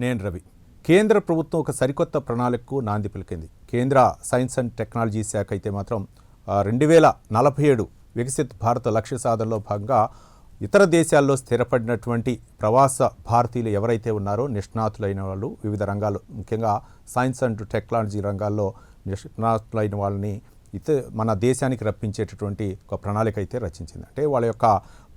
నేను రవి. కేంద్ర ప్రభుత్వం ఒక సరికొత్త ప్రణాళికకు నాంది పలికింది. కేంద్ర సైన్స్ అండ్ టెక్నాలజీ శాఖ అయితే మాత్రం 2047 వికసిత్ భారత లక్ష్య సాధనలో భాగంగా ఇతర దేశాల్లో స్థిరపడినటువంటి ప్రవాస భారతీయులు ఎవరైతే ఉన్నారో నిష్ణాతులైన వాళ్ళు వివిధ రంగాలు, ముఖ్యంగా సైన్స్ అండ్ టెక్నాలజీ రంగాల్లో నిష్ణాతులైన వాళ్ళని మన దేశానికి రప్పించేటటువంటి ఒక ప్రణాళిక అయితే రచించింది. అంటే వాళ్ళ యొక్క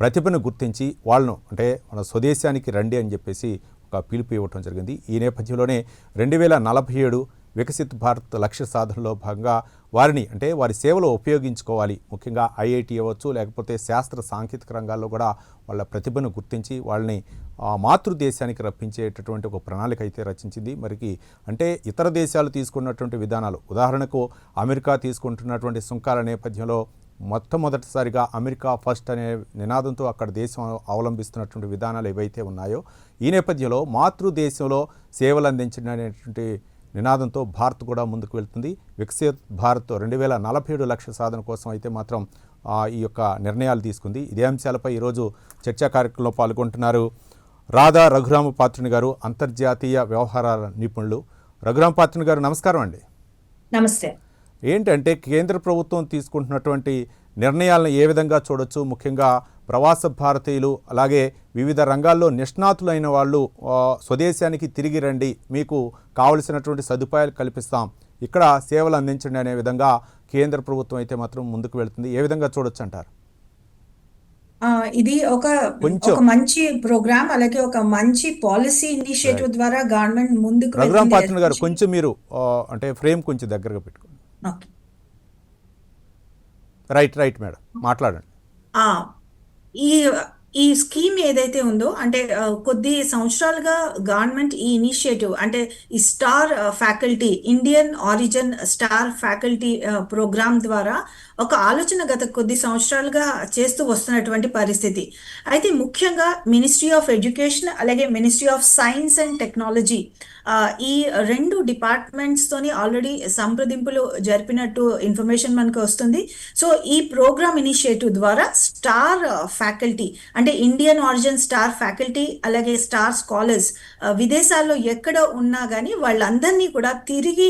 ప్రతిభను గుర్తించి వాళ్ళను అంటే మన స్వదేశానికి రండి అని చెప్పేసి ఒక పిలుపు ఇవ్వటం జరిగింది. ఈ నేపథ్యంలోనే 2047 వికసిత్ భారత్ లక్ష్య సాధనలో భాగంగా వారిని అంటే వారి సేవలో ఉపయోగించుకోవాలి. ముఖ్యంగా ఐఐటి అవ్వచ్చు, లేకపోతే శాస్త్ర సాంకేతిక రంగాల్లో కూడా వాళ్ళ ప్రతిభను గుర్తించి వాళ్ళని మాతృదేశానికి రప్పించేటటువంటి ఒక ప్రణాళిక అయితే రచించింది. మరికి అంటే ఇతర దేశాలు తీసుకున్నటువంటి విధానాలు, ఉదాహరణకు అమెరికా తీసుకుంటున్నటువంటి సుంకాల నేపథ్యంలో మొట్టమొదటిసారిగా అమెరికా ఫస్ట్ అనే నినాదంతో అక్కడ దేశం అవలంబిస్తున్నటువంటి విధానాలు ఏవైతే ఉన్నాయో, ఈ నేపథ్యంలో మాతృదేశంలో సేవలు అందించినటువంటి నినాదంతో భారత్ కూడా ముందుకు వెళ్తుంది. వికసిత్ భారత్ 2047 లక్ష్య సాధన కోసం అయితే మాత్రం ఈ యొక్క నిర్ణయాలు తీసుకుంది. ఇదే అంశాలపై ఈరోజు చర్చా కార్యక్రమంలో పాల్గొంటున్నారు రాధా రఘురామపాత్రుని గారు, అంతర్జాతీయ వ్యవహారాల నిపుణులు. రఘురామపాత్రుని గారు నమస్కారం అండి. నమస్తే. ఏంటంటే కేంద్ర ప్రభుత్వం తీసుకుంటున్నటువంటి నిర్ణయాలను ఏ విధంగా చూడొచ్చు? ముఖ్యంగా ప్రవాస భారతీయులు, అలాగే వివిధ రంగాల్లో నిష్ణాతులైన వాళ్ళు స్వదేశానికి తిరిగి రండి, మీకు కావలసినటువంటి సదుపాయాలు కల్పిస్తాం, ఇక్కడ సేవలు అందించండి అనే విధంగా కేంద్ర ప్రభుత్వం అయితే మాత్రం ముందుకు వెళుతుంది. ఏ విధంగా చూడొచ్చు అంటారు? ఇది ఒక మంచి ప్రోగ్రామ్, అలాగే ఒక మంచి పాలసీ ఇనిషియేటివ్ ద్వారా గవర్నమెంట్ ముందుకు రఘురామపాత్రుని గారు కొంచెం మీరు అంటే ఫ్రేమ్ కొంచెం దగ్గరగా పెట్టుకోండి. రైట్ మేడం, మాట్లాడండి. ఈ స్కీమ్ ఏదైతే ఉందో అంటే కొద్ది సంవత్సరాలుగా గవర్నమెంట్ ఈ ఇనిషియేటివ్ అంటే ఈ star faculty, Indian origin star faculty programme ద్వారా ఒక ఆలోచన గత కొద్ది సంవత్సరాలుగా చేస్తూ వస్తున్నటువంటి పరిస్థితి. అయితే ముఖ్యంగా మినిస్ట్రీ ఆఫ్ ఎడ్యుకేషన్ అలాగే ministry of science and technology ఈ రెండు డిపార్ట్మెంట్స్తోని ఆల్రెడీ సంప్రదింపులు జరిపినట్టు ఇన్ఫర్మేషన్ మనకు వస్తుంది. సో ఈ ప్రోగ్రామ్ ఇనిషియేటివ్ ద్వారా స్టార్ ఫ్యాకల్టీ అంటే ఇండియన్ ఆరిజిన్ స్టార్ ఫ్యాకల్టీ అలాగే స్టార్ స్కాలర్స్ విదేశాల్లో ఎక్కడ ఉన్నా కానీ వాళ్ళందరినీ కూడా తిరిగి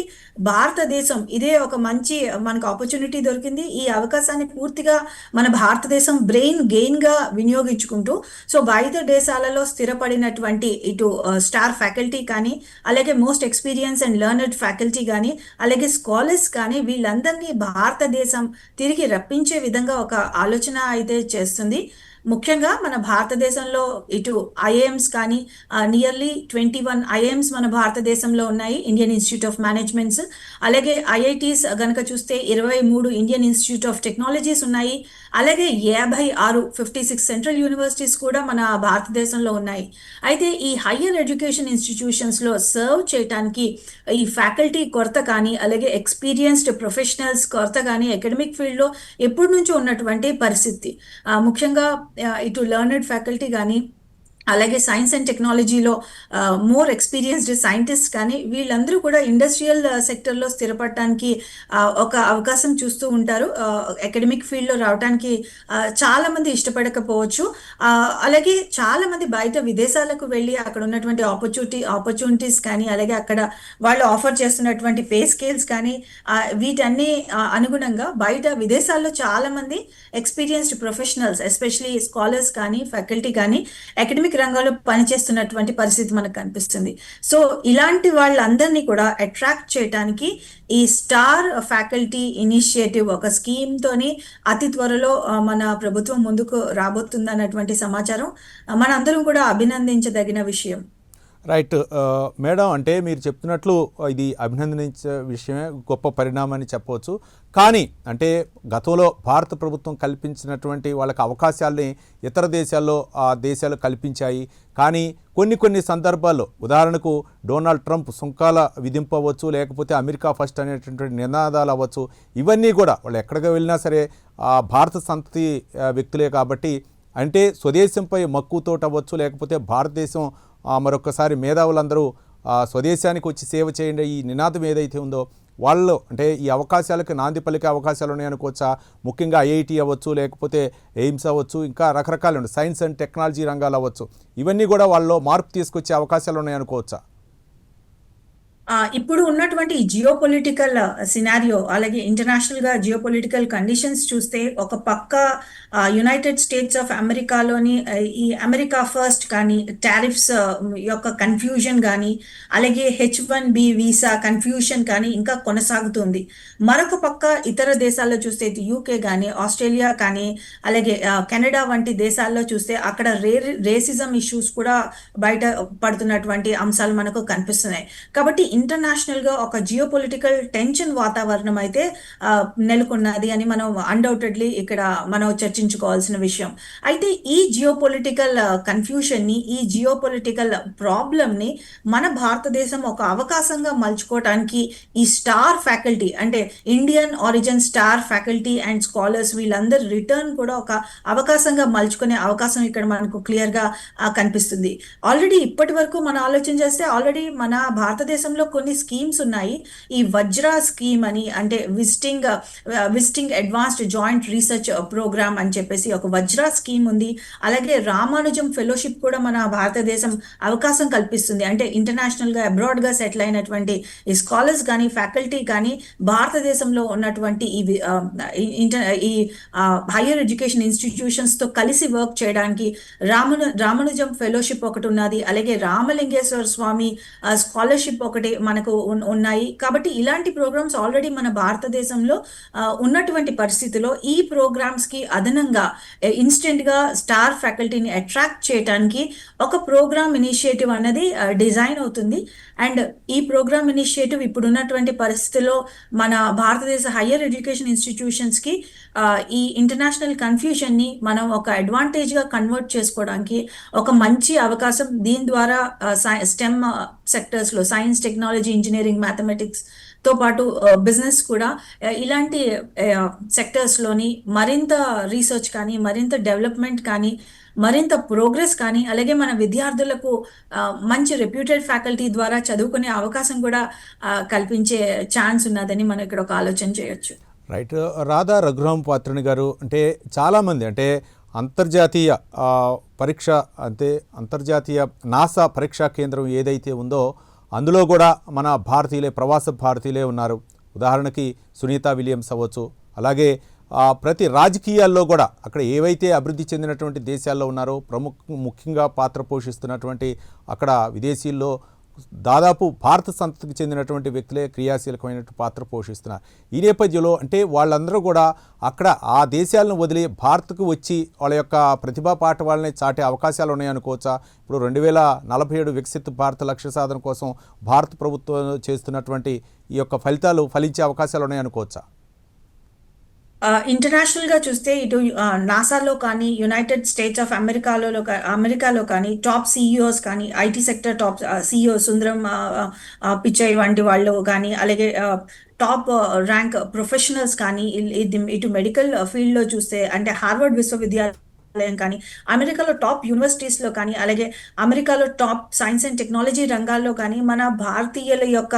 భారతదేశం, ఇదే ఒక మంచి మనకు ఆపర్చునిటీ దొరికింది. ఈ అవకాశాన్ని పూర్తిగా మన భారతదేశం బ్రెయిన్ గెయిన్గా వినియోగించుకుంటూ సో బయట దేశాలలో స్థిరపడినటువంటి ఇటు స్టార్ ఫ్యాకల్టీ కానీ, అలాగే most experience and learned faculty కానీ, అలాగే స్కాలర్స్ కానీ వీళ్ళందరినీ భారతదేశం తిరిగి రప్పించే విధంగా ఒక ఆలోచన అయితే చేస్తుంది. ముఖ్యంగా మన భారతదేశంలో ఇటు ఐఐఎమ్స్ కానీ నియర్లీ 21 ఐఐఎమ్స్ మన భారతదేశంలో ఉన్నాయి, ఇండియన్ ఇన్స్టిట్యూట్ ఆఫ్ మేనేజ్మెంట్స్. అలాగే ఐఐటీస్ గనక చూస్తే 23 ఇండియన్ ఇన్స్టిట్యూట్ ఆఫ్ టెక్నాలజీస్ ఉన్నాయి. అలాగే 56 సెంట్రల్ యూనివర్సిటీస్ కూడా మన భారతదేశంలో ఉన్నాయి. అయితే ఈ హయ్యర్ ఎడ్యుకేషన్ ఇన్స్టిట్యూషన్స్లో సర్వ్ చేయడానికి ఈ ఫ్యాకల్టీ కొరత కానీ, అలాగే ఎక్స్పీరియన్స్డ్ ప్రొఫెషనల్స్ కొరత కానీ అకాడమిక్ ఫీల్డ్లో ఎప్పటి నుంచో ఉన్నటువంటి పరిస్థితి. ముఖ్యంగా ఇటు లెర్నర్డ్ ఫ్యాకల్టీ కానీ, అలాగే సైన్స్ అండ్ టెక్నాలజీలో మోర్ ఎక్స్పీరియన్స్డ్ సైంటిస్ట్ కానీ వీళ్ళందరూ కూడా ఇండస్ట్రియల్ సెక్టర్లో స్థిరపడటానికి ఒక అవకాశం చూస్తూ ఉంటారు. అకాడమిక్ ఫీల్డ్లో రావడానికి చాలామంది ఇష్టపడకపోవచ్చు. అలాగే చాలామంది బయట విదేశాలకు వెళ్ళి అక్కడ ఉన్నటువంటి ఆపర్చునిటీస్ కానీ, అలాగే అక్కడ వాళ్ళు ఆఫర్ చేస్తున్నటువంటి పే స్కేల్స్ కానీ వీటన్ని అనుగుణంగా బయట విదేశాల్లో చాలామంది ఎక్స్పీరియన్స్డ్ ప్రొఫెషనల్స్ ఎస్పెషలీ స్కాలర్స్ కానీ, ఫ్యాకల్టీ కానీ అకాడమిక్ రంగంలో పనిచేస్తున్నటువంటి పరిస్థితి మనకు కనిపిస్తుంది. సో ఇలాంటి వాళ్ళందరినీ కూడా అట్రాక్ట్ చేయడానికి ఈ స్టార్ ఫ్యాకల్టీ ఇనిషియేటివ్ ఒక స్కీమ్ తోని అతి త్వరలో మన ప్రభుత్వం ముందుకు రాబోతుంది అన్నటువంటి సమాచారం మనందరం కూడా అభినందించదగిన విషయం. రైట్ మేడం, అంటే మీరు చెప్తున్నట్లు ఇది అభినందించే విషయమే, గొప్ప పరిణామాన్ని చెప్పవచ్చు. కానీ అంటే గతంలో భారత ప్రభుత్వం కల్పించినటువంటి వాళ్ళకి అవకాశాలని ఇతర దేశాలు కల్పించాయి. కానీ కొన్ని సందర్భాల్లో, ఉదాహరణకు డొనాల్డ్ ట్రంప్ సుంకాల విధింపవచ్చు, లేకపోతే అమెరికా ఫస్ట్ అనేటటువంటి నినాదాలు అవ్వచ్చు, ఇవన్నీ కూడా వాళ్ళు ఎక్కడికి వెళ్ళినా సరే భారత సంతతి వ్యక్తులే కాబట్టి అంటే స్వదేశంపై మక్కువతోటి అవ్వచ్చు, లేకపోతే భారతదేశం మరొకసారి మేధావులందరూ స్వదేశానికి వచ్చి సేవ చేయండి ఈ నినాదం ఏదైతే ఉందో వాళ్ళు అంటే ఈ అవకాశాలకు నాంది పలికే అవకాశాలు ఉన్నాయనుకోవచ్చా? ముఖ్యంగా ఐఐటి అవ్వచ్చు, లేకపోతే ఎయిమ్స్ అవ్వచ్చు, ఇంకా రకరకాల సైన్స్ అండ్ టెక్నాలజీ రంగాలు అవ్వచ్చు, ఇవన్నీ కూడా వాళ్ళలో మార్పు తీసుకొచ్చే అవకాశాలు ఉన్నాయనుకోవచ్చా? ఇప్పుడు ఉన్నటువంటి ఈ జియో పొలిటికల్ సినారియో అలాగే ఇంటర్నేషనల్ గా జియో పొలిటికల్ కండిషన్స్ చూస్తే ఒక పక్క యునైటెడ్ స్టేట్స్ ఆఫ్ అమెరికాలోని ఈ అమెరికా ఫస్ట్ కానీ టారిఫ్స్ యొక్క కన్ఫ్యూజన్ కానీ అలాగే H1B వీసా కన్ఫ్యూజన్ కానీ ఇంకా కొనసాగుతుంది. మరొక పక్క ఇతర దేశాల్లో చూస్తే యూకే కానీ ఆస్ట్రేలియా కానీ అలాగే కెనడా వంటి దేశాల్లో చూస్తే అక్కడ రేసిజం ఇష్యూస్ కూడా బయట పడుతున్నటువంటి అంశాలు మనకు కనిపిస్తున్నాయి. కాబట్టి ఇంటర్నేషనల్ గా ఒక జియో పొలిటికల్ టెన్షన్ వాతావరణం అయితే నెలకొన్నది అని మనం అన్డౌటెడ్లీ ఇక్కడ మనం చర్చించుకోవాల్సిన విషయం. అయితే ఈ జియో పొలిటికల్ కన్ఫ్యూషన్ ని, ఈ జియో పొలిటికల్ ప్రాబ్లమ్ ని మన భారతదేశం ఒక అవకాశంగా మలుచుకోవడానికి ఈ స్టార్ ఫ్యాకల్టీ అంటే Indian origin star faculty and scholars వీళ్ళందరి రిటర్న్ కూడా ఒక అవకాశంగా మలుచుకునే అవకాశం ఇక్కడ మనకు క్లియర్ గా కనిపిస్తుంది. ఆల్రెడీ ఇప్పటి వరకు మనం ఆలోచన చేస్తే ఆల్రెడీ మన భారతదేశంలో కొన్ని స్కీమ్స్ ఉన్నాయి. ఈ వజ్రా స్కీమ్ అని అంటే visiting advanced joint research programme అని చెప్పేసి ఒక వజ్రా స్కీమ్ ఉంది. అలాగే రామానుజం ఫెలోషిప్ కూడా మన భారతదేశం అవకాశం కల్పిస్తుంది. అంటే ఇంటర్నేషనల్ గా అబ్రాడ్ గా సెటిల్ అయినటువంటి ఈ స్కాలర్స్ కానీ ఫ్యాకల్టీ కానీ భారతదేశంలో ఉన్నటువంటి ఈ హైయర్ ఎడ్యుకేషన్ ఇన్స్టిట్యూషన్స్ తో కలిసి వర్క్ చేయడానికి రామానుజం ఫెలోషిప్ ఒకటి ఉన్నది. అలాగే రామలింగేశ్వర స్వామి స్కాలర్షిప్ ఒకటి మనకు ఉన్నాయి. కాబట్టి ఇలాంటి ప్రోగ్రామ్స్ ఆల్రెడీ మన భారతదేశంలో ఉన్నటువంటి పరిస్థితిలో ఈ ప్రోగ్రామ్స్ కి అదనంగా ఇన్స్టెంట్ గా స్టార్ ఫ్యాకల్టీని అట్రాక్ట్ చేయడానికి ఒక ప్రోగ్రామ్ ఇనిషియేటివ్ అనేది డిజైన్ అవుతుంది. అండ్ ఈ ప్రోగ్రామ్ ఇనిషియేటివ్ ఇప్పుడున్నటువంటి పరిస్థితిలో మన భారతదేశ హయ్యర్ ఎడ్యుకేషన్ ఇన్స్టిట్యూషన్స్ కి ఈ ఇంటర్నేషనల్ కన్ఫ్యూజన్ ని మనం ఒక అడ్వాంటేజ్ గా కన్వర్ట్ చేసుకోవడానికి ఒక మంచి అవకాశం. దీని ద్వారా స్టెమ్ సెక్టర్స్ లో సైన్స్, టెక్నాలజీ, ఇంజనీరింగ్, మ్యాథమెటిక్స్ తో పాటు బిజినెస్ కూడా ఇలాంటి సెక్టర్స్ లోని మరింత రీసెర్చ్ కానీ, మరింత డెవలప్మెంట్ కానీ, మరింత ప్రోగ్రెస్ కానీ, అలాగే మన విద్యార్థులకు మంచి రెప్యూటెడ్ ఫ్యాకల్టీ ద్వారా చదువుకునే అవకాశం కూడా కల్పించే ఛాన్స్ ఉన్నదని మనం ఇక్కడ ఒక ఆలోచన చేయొచ్చు. రైట్. రాధా రఘురామ్ పాత్రుని గారు, అంటే చాలామంది అంటే అంతర్జాతీయ పరీక్ష అంటే అంతర్జాతీయ నాసా పరీక్షా కేంద్రం ఏదైతే ఉందో అందులో కూడా మన భారతీయులే, ప్రవాస భారతీయులే ఉన్నారు. ఉదాహరణకి సునీత విలియమ్స్ అవ్వచ్చు. అలాగే ప్రతి రాజకీయాల్లో కూడా అక్కడ ఏవైతే అభివృద్ధి చెందినటువంటి దేశాల్లో ఉన్నారో ముఖ్యంగా పాత్ర పోషిస్తున్నటువంటి అక్కడ విదేశీల్లో దాదాపు భారత సంతతికి చెందినటువంటి వ్యక్తులే క్రియాశీలకమైన పాత్ర పోషిస్తున్నారు. ఈ నేపథ్యంలో అంటే వాళ్ళందరూ కూడా అక్కడ ఆ దేశాలను వదిలి భారత్కు వచ్చి వాళ్ళ యొక్క ప్రతిభా పాఠవాళ్ళని చాటే అవకాశాలు ఉన్నాయనుకోవచ్చా? ఇప్పుడు 2047 వికసిత్ భారత లక్ష్య సాధన కోసం భారత ప్రభుత్వం చేస్తున్నటువంటి ఈ యొక్క ఫలితాలు ఫలించే అవకాశాలు ఉన్నాయనుకోవచ్చా? ఇంటర్నేషనల్ గా చూస్తే ఇటు నాసాలో కానీ, యునైటెడ్ స్టేట్స్ ఆఫ్ అమెరికాలో కానీ టాప్ సిఇఓస్ కానీ, ఐటీ సెక్టర్ టాప్ సిఇఓ సుందరం పిచై వంటి వాళ్ళు కానీ, అలాగే టాప్ ర్యాంక్ ప్రొఫెషనల్స్ కానీ, ఇటు మెడికల్ ఫీల్డ్ లో చూస్తే అంటే హార్వర్డ్ విశ్వవిద్యాలయం కానీ, అమెరికాలో టాప్ యూనివర్సిటీస్ లో కానీ, అలాగే అమెరికాలో టాప్ సైన్స్ అండ్ టెక్నాలజీ రంగాల్లో కానీ మన భారతీయుల యొక్క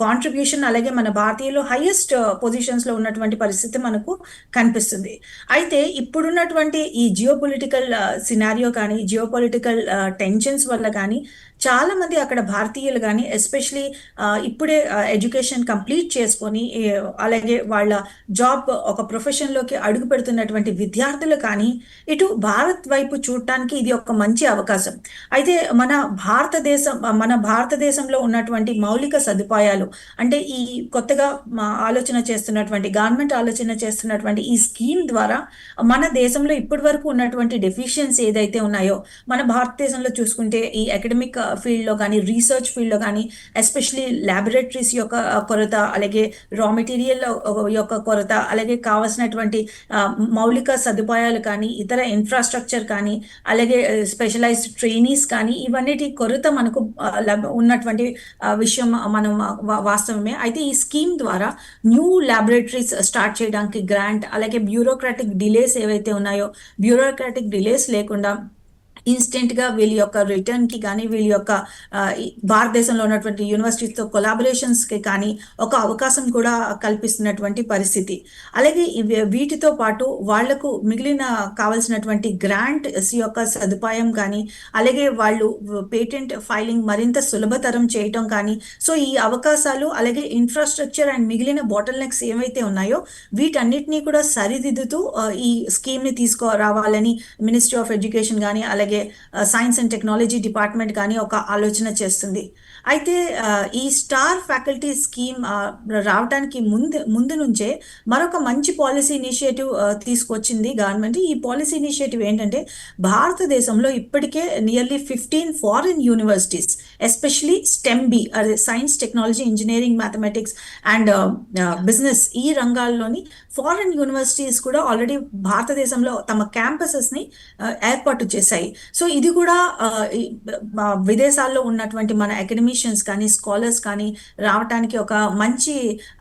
కాంట్రిబ్యూషన్, అలాగే మన భారతీయులు హైయెస్ట్ పొజిషన్స్ లో ఉన్నటువంటి పరిస్థితి మనకు కనిపిస్తుంది. అయితే ఇప్పుడున్నటువంటి ఈ జియో పొలిటికల్ సినారియో కానీ, జియో పొలిటికల్ టెన్షన్స్ వల్ల కానీ చాలా మంది అక్కడ భారతీయులు కానీ ఎస్పెషలీ ఇప్పుడే ఎడ్యుకేషన్ కంప్లీట్ చేసుకొని అలాగే వాళ్ళ జాబ్ ఒక ప్రొఫెషన్లోకి అడుగు పెడుతున్నటువంటి విద్యార్థులు కానీ ఇటు భారత్ వైపు చూడటానికి ఇది ఒక మంచి అవకాశం. అయితే మన భారతదేశంలో ఉన్నటువంటి మౌలిక సదుపాయాలు అంటే ఈ కొత్తగా గవర్నమెంట్ ఆలోచన చేస్తున్నటువంటి ఈ స్కీమ్ ద్వారా మన దేశంలో ఇప్పటి వరకు ఉన్నటువంటి డెఫిషియన్సీ ఏదైతే ఉన్నాయో మన భారతదేశంలో చూసుకుంటే ఈ అకాడమిక్ ఫీల్డ్ లో కానీ, రీసెర్చ్ ఫీల్డ్ లో కానీ, ఎస్పెషలీ ల్యాబొరేటరీస్ యొక్క కొరత, అలాగే రా మెటీరియల్ యొక్క కొరత, అలాగే కావాల్సినటువంటి మౌలిక సదుపాయాలు కానీ, ఇతర ఇన్ఫ్రాస్ట్రక్చర్ కానీ, అలాగే స్పెషలైజ్డ్ ట్రైనీస్ కానీ, ఇవన్నిటి కొరత మనకు ఉన్నటువంటి విషయం మనం వాస్తవమే. అయితే ఈ స్కీమ్ ద్వారా న్యూ ల్యాబొరేటరీస్ స్టార్ట్ చేయడానికి గ్రాంట్, అలాగే బ్యూరోక్రాటిక్ డిలేస్ ఏవైతే ఉన్నాయో బ్యూరోక్రాటిక్ డిలేస్ లేకుండా ఇన్స్టెంట్గా వీళ్ళ యొక్క రిటర్న్కి కానీ వీళ్ళ యొక్క భారతదేశంలో ఉన్నటువంటి యూనివర్సిటీస్తో కొలాబరేషన్స్కి కానీ ఒక అవకాశం కూడా కల్పిస్తున్నటువంటి పరిస్థితి. అలాగే వీటితో పాటు వాళ్లకు మిగిలిన కావాల్సినటువంటి గ్రాంట్స్ యొక్క సదుపాయం కానీ అలాగే వాళ్ళు పేటెంట్ ఫైలింగ్ మరింత సులభతరం చేయటం కానీ సో ఈ అవకాశాలు అలాగే ఇన్ఫ్రాస్ట్రక్చర్ అండ్ మిగిలిన బాటిల్ నెక్స్ ఏవైతే ఉన్నాయో వీటన్నిటినీ కూడా సరిదిద్దుతూ ఈ స్కీమ్ని తీసుకురావాలని మినిస్ట్రీ ఆఫ్ ఎడ్యుకేషన్ కానీ అలాగే సైన్స్ అండ్ టెక్నాలజీ డిపార్ట్మెంట్ కానీ ఒక ఆలోచన చేస్తుంది. అయితే ఈ స్టార్ ఫ్యాకల్టీ స్కీమ్ రావడానికి ముందు నుంచే మరొక మంచి పాలసీ ఇనిషియేటివ్ తీసుకొచ్చింది గవర్నమెంట్. ఈ పాలసీ ఇనిషియేటివ్ ఏంటంటే భారతదేశంలో ఇప్పటికే nearly 15 foreign universities especially STEM అదే science technology engineering mathematics and business ఈ రంగాల్లోని ఫారిన్ యూనివర్సిటీస్ కూడా ఆల్రెడీ భారతదేశంలో తమ క్యాంపసెస్ని ఏర్పాటు చేశాయి. సో ఇది కూడా విదేశాల్లో ఉన్నటువంటి మన అకాడమిషియన్స్ కానీ స్కాలర్స్ కానీ రావటానికి ఒక మంచి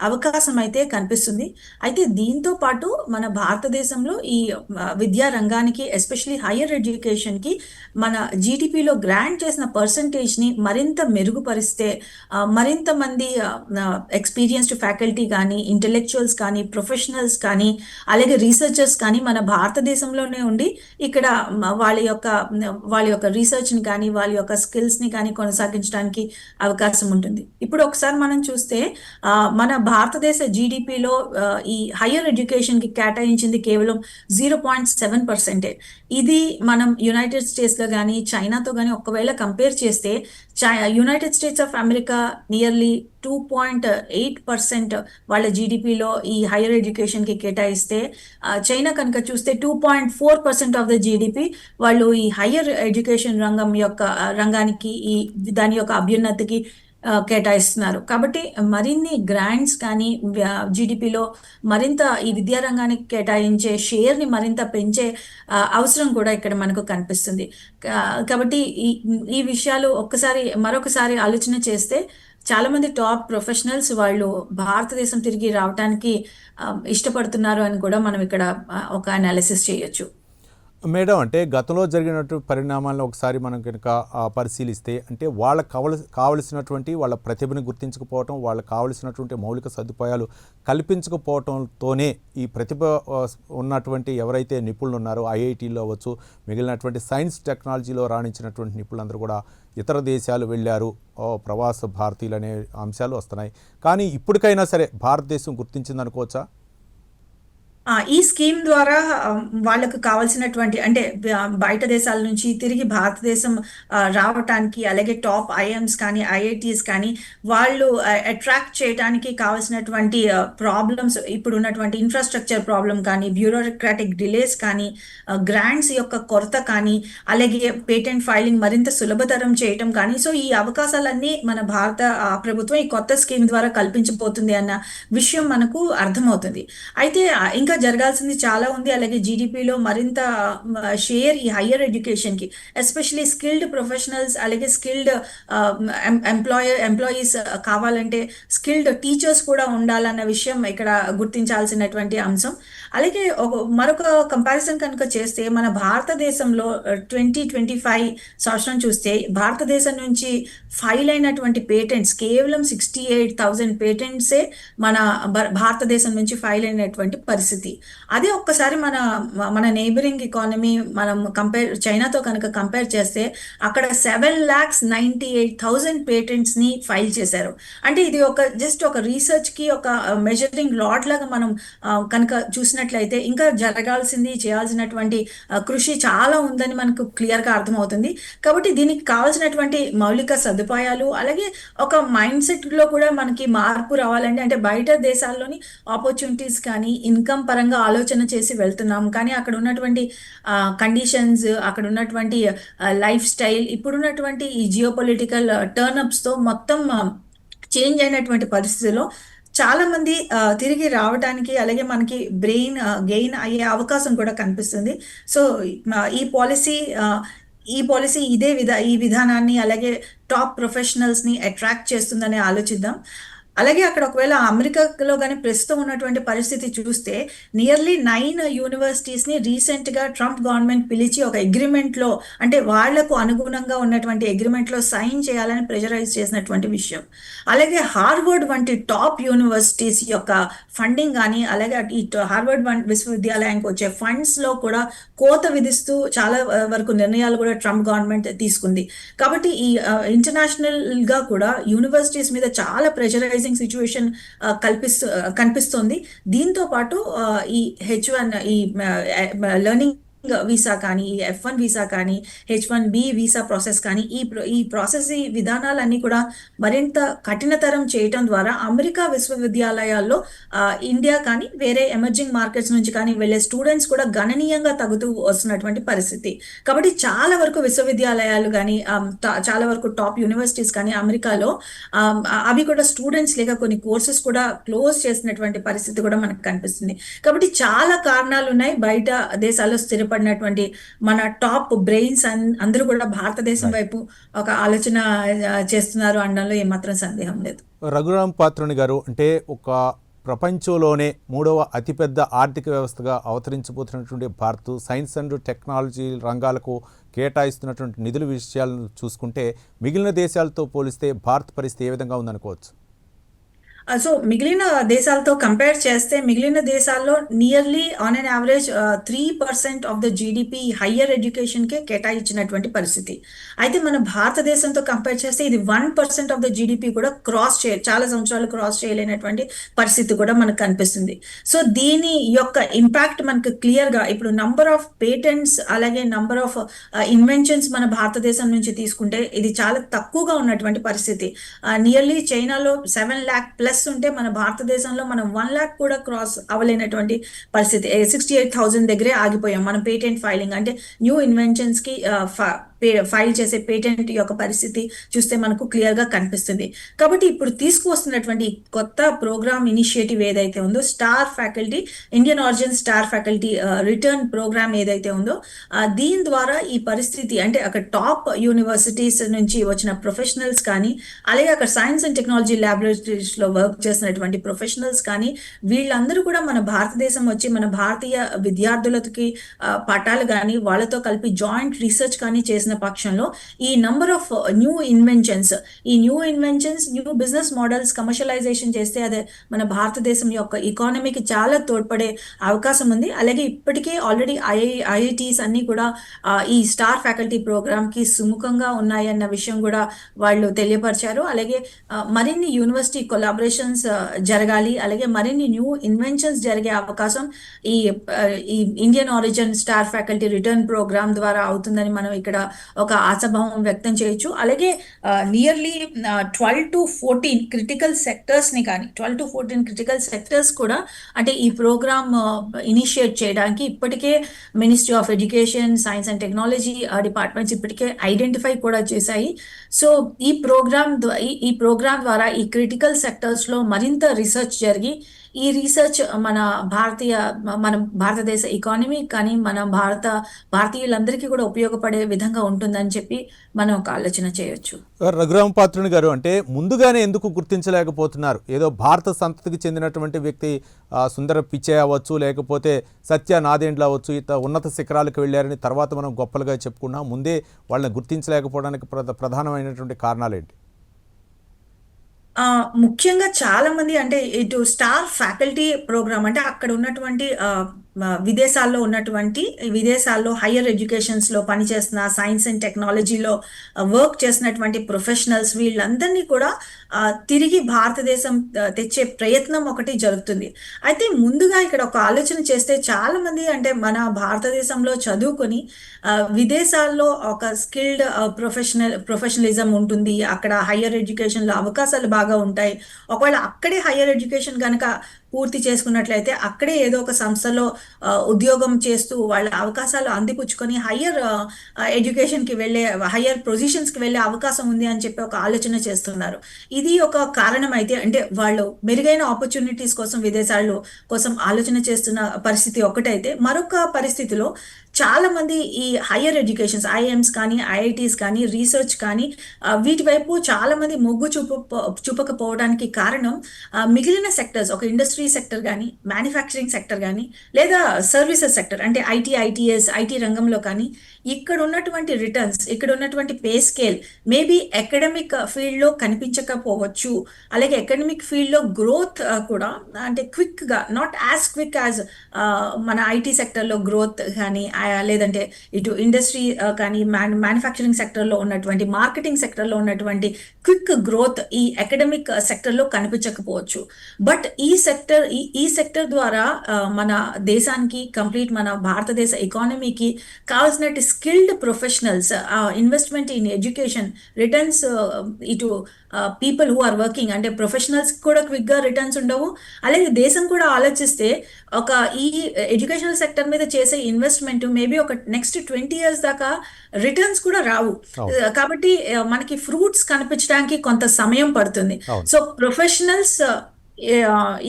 అవకాశం అయితే కనిపిస్తుంది. అయితే దీంతో పాటు మన భారతదేశంలో ఈ విద్యా రంగానికి ఎస్పెషలీ హైయర్ ఎడ్యుకేషన్కి మన జీడిపిలో గ్రాంట్ చేసిన పర్సంటేజ్ని మరింత మెరుగుపరిస్తే మరింత మంది ఎక్స్పీరియన్స్డ్ ఫ్యాకల్టీ కానీ ఇంటెలెక్చువల్స్ కానీ ప్రొఫెషనల్స్ కానీ అలాగే రీసెర్చర్స్ కానీ మన భారతదేశంలోనే ఉండి ఇక్కడ వాళ్ళ యొక్క రీసెర్చ్ని కానీ వాళ్ళ యొక్క స్కిల్స్ని కానీ కొనసాగించడానికి అవకాశం ఉంటుంది. ఇప్పుడు ఒకసారి మనం చూస్తే మన భారతదేశ జీడిపిలో ఈ హయ్యర్ ఎడ్యుకేషన్కి కేటాయించింది కేవలం 0.7%. ఇది మనం యునైటెడ్ స్టేట్స్లో కానీ చైనాతో కానీ ఒకవేళ కంపేర్ చేస్తే United states of America nearly 2.8% వాళ్ళ జీడిపిలో ఈ హైయర్ ఎడ్యుకేషన్కి కేటాయిస్తే చైనా కనుక చూస్తే 2.4% ఆఫ్ ద జీడిపి వాళ్ళు ఈ హైయర్ ఎడ్యుకేషన్ రంగానికి దాని యొక్క అభ్యున్నతికి కేటాయిస్తున్నారు. కాబట్టి మరిన్ని గ్రాంట్స్ కానీ జీడిపిలో మరింత ఈ విద్యారంగానికి కేటాయించే షేర్ని మరింత పెంచే అవసరం కూడా ఇక్కడ మనకు కనిపిస్తుంది. కాబట్టి ఈ విషయాలు మరొకసారి ఆలోచన చేస్తే చాలామంది టాప్ ప్రొఫెషనల్స్ వాళ్ళు భారతదేశం తిరిగి రావడానికి ఇష్టపడుతున్నారు అని కూడా మనం ఇక్కడ ఒక అనాలిసిస్ చేయొచ్చు. మేడం, అంటే గతంలో జరిగినటువంటి పరిణామాలను ఒకసారి మనం కనుక పరిశీలిస్తే అంటే వాళ్ళకి కావలసినటువంటి వాళ్ళ ప్రతిభను గుర్తించకపోవటం, వాళ్ళకి కావలసినటువంటి మౌలిక సదుపాయాలు కల్పించకపోవటంతోనే ఈ ప్రతిభ ఉన్నటువంటి ఎవరైతే నిపుణులు ఉన్నారో ఐఐటీలో అవ్వచ్చు, మిగిలినటువంటి సైన్స్ టెక్నాలజీలో రాణించినటువంటి నిపుణులందరూ కూడా ఇతర దేశాలు వెళ్ళారు, ప్రవాస భారతీయులు అనే అంశాలు వస్తున్నాయి. కానీ ఇప్పటికైనా సరే భారతదేశం గుర్తించిందనుకోవచ్చా? ఈ స్కీమ్ ద్వారా వాళ్ళకు కావాల్సినటువంటి అంటే బయట దేశాల నుంచి తిరిగి భారతదేశం రావటానికి అలాగే టాప్ ఐఎమ్స్ కానీ ఐఐటీస్ కానీ వాళ్ళు అట్రాక్ట్ చేయడానికి కావాల్సినటువంటి ప్రాబ్లమ్స్ ఇప్పుడు ఉన్నటువంటి ఇన్ఫ్రాస్ట్రక్చర్ ప్రాబ్లం కానీ బ్యూరోక్రాటిక్ డిలేస్ కానీ గ్రాంట్స్ యొక్క కొరత కానీ అలాగే పేటెంట్ ఫైలింగ్ మరింత సులభతరం చేయటం కానీ సో ఈ అవకాశాలన్నీ మన భారత ప్రభుత్వం ఈ కొత్త స్కీమ్ ద్వారా కల్పించబోతుంది అన్న విషయం మనకు అర్థమవుతుంది. అయితే ఇంకా జరగాల్సింది చాలా ఉంది. అలాగే జీడిపిలో మరింత షేర్ ఈ హయ్యర్ ఎడ్యుకేషన్కి ఎస్పెషలీ స్కిల్డ్ ప్రొఫెషనల్స్ అలాగే స్కిల్డ్ ఎంప్లాయీస్ కావాలంటే స్కిల్డ్ టీచర్స్ కూడా ఉండాలన్న విషయం ఇక్కడ గుర్తించాల్సినటువంటి అంశం. అలాగే మరొక కంపారిజన్ కనుక చేస్తే మన భారతదేశంలో 2025 సంవత్సరం చూస్తే భారతదేశం నుంచి ఫైల్ అయినటువంటి పేటెంట్స్ కేవలం 68,000 పేటెంట్సే మన భారతదేశం నుంచి ఫైల్ అయినటువంటి పరిస్థితి. అదే ఒక్కసారి మన నైబరింగ్ ఎకానమీ మనం చైనాతో కనుక కంపేర్ చేస్తే అక్కడ 7,98,000 పేటెంట్స్ని ఫైల్ చేశారు. అంటే ఇది జస్ట్ ఒక రీసెర్చ్కి ఒక మెజరింగ్ లాట్ లాగా మనం కనుక చూసినట్లయితే ఇంకా చేయాల్సినటువంటి కృషి చాలా ఉందని మనకు క్లియర్గా అర్థమవుతుంది. కాబట్టి దీనికి కావాల్సినటువంటి మౌలిక సదుపాయాలు అలాగే ఒక మైండ్ సెట్లో కూడా మనకి మార్పు రావాలంటే అంటే బయట దేశాల్లోని ఆపర్చునిటీస్ కానీ ఇన్కమ్ పరంగా ఆలోచన చేసి వెళ్తున్నాం, కానీ అక్కడ ఉన్నటువంటి కండిషన్స్ అక్కడ ఉన్నటువంటి లైఫ్ స్టైల్ ఇప్పుడున్నటువంటి ఈ జియోపొలిటికల్ టర్నప్స్తో మొత్తం చేంజ్ అయినటువంటి పరిస్థితుల్లో చాలా మంది తిరిగి రావడానికి అలాగే మనకి బ్రెయిన్ గెయిన్ అయ్యే అవకాశం కూడా కనిపిస్తుంది. సో ఈ పాలసీ ఈ విధానాన్ని అలాగే టాప్ ప్రొఫెషనల్స్ని అట్రాక్ట్ చేస్తుందని ఆలోచిద్దాం. అలాగే అక్కడ ఒకవేళ అమెరికాలో కానీ ప్రస్తుతం ఉన్నటువంటి పరిస్థితి చూస్తే నియర్లీ 9 యూనివర్సిటీస్ని రీసెంట్గా ట్రంప్ గవర్నమెంట్ పిలిచి ఒక అగ్రిమెంట్లో, అంటే వాళ్లకు అనుగుణంగా ఉన్నటువంటి అగ్రిమెంట్లో సైన్ చేయాలని ప్రెజరైజ్ చేసినటువంటి విషయం. అలాగే హార్వర్డ్ వంటి టాప్ యూనివర్సిటీస్ యొక్క ఫండింగ్ కానీ, అలాగే ఈ హార్వర్డ్ విశ్వవిద్యాలయానికి వచ్చే ఫండ్స్లో కూడా కోత విధిస్తూ చాలా వరకు నిర్ణయాలు కూడా ట్రంప్ గవర్నమెంట్ తీసుకుంది. కాబట్టి ఈ ఇంటర్నేషనల్గా కూడా యూనివర్సిటీస్ మీద చాలా ప్రెషరైజింగ్ సిచ్యువేషన్ కనిపిస్తోంది. దీంతో పాటు ఈ H1 ఈ లెర్నింగ్ వీసా కానీ, ఈ F1 వీసా కానీ, H1B వీసా ప్రాసెస్ కానీ, ఈ ప్రాసెస్ ఈ విధానాలన్నీ కూడా మరింత కఠినతరం చేయటం ద్వారా అమెరికా విశ్వవిద్యాలయాల్లో ఇండియా కానీ వేరే ఎమర్జింగ్ మార్కెట్స్ నుంచి కానీ వెళ్ళే స్టూడెంట్స్ కూడా గణనీయంగా తగ్గుతూ వస్తున్నటువంటి పరిస్థితి. కాబట్టి చాలా వరకు విశ్వవిద్యాలయాలు కానీ, చాలా వరకు టాప్ యూనివర్సిటీస్ కానీ అమెరికాలో అవి కూడా స్టూడెంట్స్ లేక కొన్ని కోర్సెస్ కూడా క్లోజ్ చేసినటువంటి పరిస్థితి కూడా మనకు కనిపిస్తుంది. కాబట్టి చాలా కారణాలు ఉన్నాయి. బయట దేశాల్లో స్థిరపడినటువంటి మన టాప్ బ్రెయిన్స్ అందరూ కూడా భారతదేశం వైపు ఒక ఆలోచన చేస్తున్నారు అనడంలో ఏమాత్రం సందేహం లేదు. రఘురామ్ పాత్రుని గారు, అంటే ఒక ప్రపంచంలోనే 3వ అతిపెద్ద ఆర్థిక వ్యవస్థగా అవతరించబోతున్నటువంటి భారత్ సైన్స్ అండ్ టెక్నాలజీ రంగాలకు కేటాయిస్తున్నటువంటి నిధుల విషయాలను చూసుకుంటే మిగిలిన దేశాలతో పోలిస్తే భారత్ పరిస్థితి ఏ విధంగా ఉందనుకోవచ్చు? సో మిగిలిన దేశాలతో కంపేర్ చేస్తే మిగిలిన దేశాల్లో nearly on an average 3% of the GDP higher ఎడ్యుకేషన్కే కేటాయించినటువంటి పరిస్థితి. అయితే మన భారతదేశంతో కంపేర్ చేస్తే ఇది 1% ఆఫ్ ద జీడిపి కూడా చాలా సంవత్సరాలు క్రాస్ చేయలేనటువంటి పరిస్థితి కూడా మనకు కనిపిస్తుంది. సో దీని యొక్క ఇంపాక్ట్ మనకు క్లియర్గా ఇప్పుడు నంబర్ ఆఫ్ పేటెంట్స్, అలాగే నంబర్ ఆఫ్ ఇన్వెన్షన్స్ మన భారతదేశం నుంచి తీసుకుంటే ఇది చాలా తక్కువగా ఉన్నటువంటి పరిస్థితి. నియర్లీ చైనాలో 7 lakh ప్లస్ ఉంటే మన భారతదేశంలో మనం 1 lakh కూడా క్రాస్ అవ్వలేనటువంటి పరిస్థితి. 68,000 దగ్గరే ఆగిపోయాం మన పేటెంట్ ఫైలింగ్. అంటే న్యూ ఇన్వెన్షన్స్ కి ఫైల్ చేసే పేటెంట్ యొక్క పరిస్థితి చూస్తే మనకు క్లియర్ గా కనిపిస్తుంది. కాబట్టి ఇప్పుడు తీసుకువస్తున్నటువంటి కొత్త ప్రోగ్రామ్ ఇనిషియేటివ్ ఏదైతే ఉందో, star faculty, Indian origin star faculty return programme ఏదైతే ఉందో, దీని ద్వారా ఈ పరిస్థితి అంటే అక్కడ టాప్ యూనివర్సిటీస్ నుంచి వచ్చిన ప్రొఫెషనల్స్ కానీ, అలాగే అక్కడ సైన్స్ అండ్ టెక్నాలజీ ల్యాబొరేటరీస్ లో వర్క్ చేసినటువంటి ప్రొఫెషనల్స్ కానీ, వీళ్ళందరూ కూడా మన భారతదేశం వచ్చి మన భారతీయ విద్యార్థులకి పాఠాలు కానీ వాళ్ళతో కలిపి జాయింట్ రీసెర్చ్ కానీ చేసిన పక్షంలో ఈ number of new inventions, new business models commercialisation చేస్తే అదే మన భారతదేశం యొక్క ఎకానమీకి చాలా తోడ్పడే అవకాశం ఉంది. అలాగే ఇప్పటికే ఆల్రెడీ ఐఐటీస్ అన్ని కూడా ఈ స్టార్ ఫ్యాకల్టీ ప్రోగ్రామ్ కి సుముఖంగా ఉన్నాయన్న విషయం కూడా వాళ్ళు తెలియపరిచారు. అలాగే మరిన్ని యూనివర్సిటీ కొలాబరేషన్స్ జరగాలి, అలాగే మరిన్ని న్యూ ఇన్వెన్షన్స్ జరిగే అవకాశం ఈ Indian origin star faculty return programme ద్వారా అవుతుందని మనం ఇక్కడ ఒక ఆశాభావం వ్యక్తం చేయొచ్చు. అలాగే నియర్లీ 12 to 14 క్రిటికల్ సెక్టర్స్ ని కానీ 12 to 14 క్రిటికల్ సెక్టర్స్ కూడా అంటే ఈ ప్రోగ్రామ్ ఇనిషియేట్ చేయడానికి ఇప్పటికే ministry of education, science and technology departments ఇప్పటికే ఐడెంటిఫై కూడా చేశాయి. సో ఈ ప్రోగ్రామ్ ద్వారా ఈ క్రిటికల్ సెక్టర్స్ లో మరింత రీసెర్చ్ జరిగి ఈ రీసెర్చ్ మన భారతదేశ ఎకానమీ కానీ మన భారతీయులందరికీ కూడా ఉపయోగపడే విధంగా ఉంటుందని చెప్పి మనం ఒక ఆలోచన చేయొచ్చు. రఘురామ్ పాత్రుని గారు, అంటే ముందుగానే ఎందుకు గుర్తించలేకపోతున్నారు? ఏదో భారత సంతతికి చెందినటువంటి వ్యక్తి సుందర పిచ్చే అవ్వచ్చు, లేకపోతే సత్య నాదెండ్ల అవ్వచ్చు, ఉన్నత శిఖరాలకు వెళ్ళారని తర్వాత మనం గొప్పలుగా చెప్పుకున్నాం. ముందే వాళ్ళని గుర్తించలేకపోవడానికి ప్రధానమైనటువంటి కారణాలు ఏంటి? ముఖ్యంగా చాలా మంది అంటే ఇటు స్టార్ ఫ్యాకల్టీ ప్రోగ్రామ్ అంటే అక్కడ ఉన్నటువంటి విదేశాల్లో హయ్యర్ ఎడ్యుకేషన్స్ లో పనిచేస్తున్న సైన్స్ అండ్ టెక్నాలజీలో వర్క్ చేసినటువంటి ప్రొఫెషనల్స్ వీళ్ళందరినీ కూడా తిరిగి భారతదేశం తెచ్చే ప్రయత్నం ఒకటి జరుగుతుంది. అయితే ముందుగా ఇక్కడ ఒక ఆలోచన చేస్తే చాలా మంది అంటే మన భారతదేశంలో చదువుకొని విదేశాల్లో ఒక స్కిల్డ్ ప్రొఫెషనలిజం ఉంటుంది, అక్కడ హయ్యర్ ఎడ్యుకేషన్లో అవకాశాలు బాగా ఉంటాయి. ఒకవేళ అక్కడే హయ్యర్ ఎడ్యుకేషన్ కనుక పూర్తి చేసుకున్నట్లయితే అక్కడే ఏదో ఒక సంస్థలో ఉద్యోగం చేస్తూ వాళ్ళ అవకాశాలు అందిపుచ్చుకొని హయ్యర్ ఎడ్యుకేషన్కి వెళ్ళే, హయ్యర్ పొజిషన్స్కి వెళ్ళే అవకాశం ఉంది అని చెప్పి ఒక ఆలోచన చేస్తున్నారు. ఇది ఒక కారణం అయితే అంటే వాళ్ళు మెరుగైన ఆపర్చునిటీస్ కోసం విదేశాల్లో కోసం ఆలోచన చేస్తున్న పరిస్థితి ఒకటైతే, మరొక పరిస్థితిలో చాలా మంది ఈ హయ్యర్ ఎడ్యుకేషన్స్ ఐఐఎమ్స్ కానీ ఐఐటీస్ కానీ రీసెర్చ్ కానీ వీటి వైపు చాలా మంది మొగ్గు చూపకపోవడానికి కారణం మిగిలిన సెక్టర్స్ ఒక ఇండస్ట్రీ సెక్టర్ కానీ మ్యానుఫ్యాక్చరింగ్ సెక్టర్ కానీ లేదా సర్వీసెస్ సెక్టర్ అంటే ఐటీఎస్ ఐటీ రంగంలో కానీ ఇక్కడ ఉన్నటువంటి రిటర్న్స్ ఇక్కడ ఉన్నటువంటి పే స్కేల్ మేబీ అకాడమిక్ ఫీల్డ్లో కనిపించకపోవచ్చు. అలాగే అకాడమిక్ ఫీల్డ్లో గ్రోత్ కూడా అంటే క్విక్గా నాట్ యాజ్ క్విక్ యాజ్ మన ఐటీ సెక్టర్లో గ్రోత్ కానీ లేదంటే ఇటు ఇండస్ట్రీ కానీ మ్యానుఫ్యాక్చరింగ్ సెక్టర్లో ఉన్నటువంటి మార్కెటింగ్ సెక్టర్లో ఉన్నటువంటి క్విక్ గ్రోత్ ఈ అకాడమిక్ సెక్టర్లో కనిపించకపోవచ్చు. బట్ ఈ సెక్టర్ ద్వారా మన దేశానికి కంప్లీట్ మన భారతదేశ ఎకానమీకి కావాల్సినట్టు skilled professionals investment in education returns ఇటు పీపుల్ హూ ఆర్ వర్కింగ్ అంటే ప్రొఫెషనల్స్ కూడా క్విక్గా రిటర్న్స్ ఉండవు. అలాగే దేశం కూడా ఆలోచిస్తే ఒక ఈ ఎడ్యుకేషనల్ సెక్టర్ మీద చేసే ఇన్వెస్ట్మెంట్ మేబీ ఒక నెక్స్ట్ 20 years దాకా రిటర్న్స్ కూడా రావు. కాబట్టి మనకి ఫ్రూట్స్ కనిపించడానికి కొంత సమయం పడుతుంది. సో ప్రొఫెషనల్స్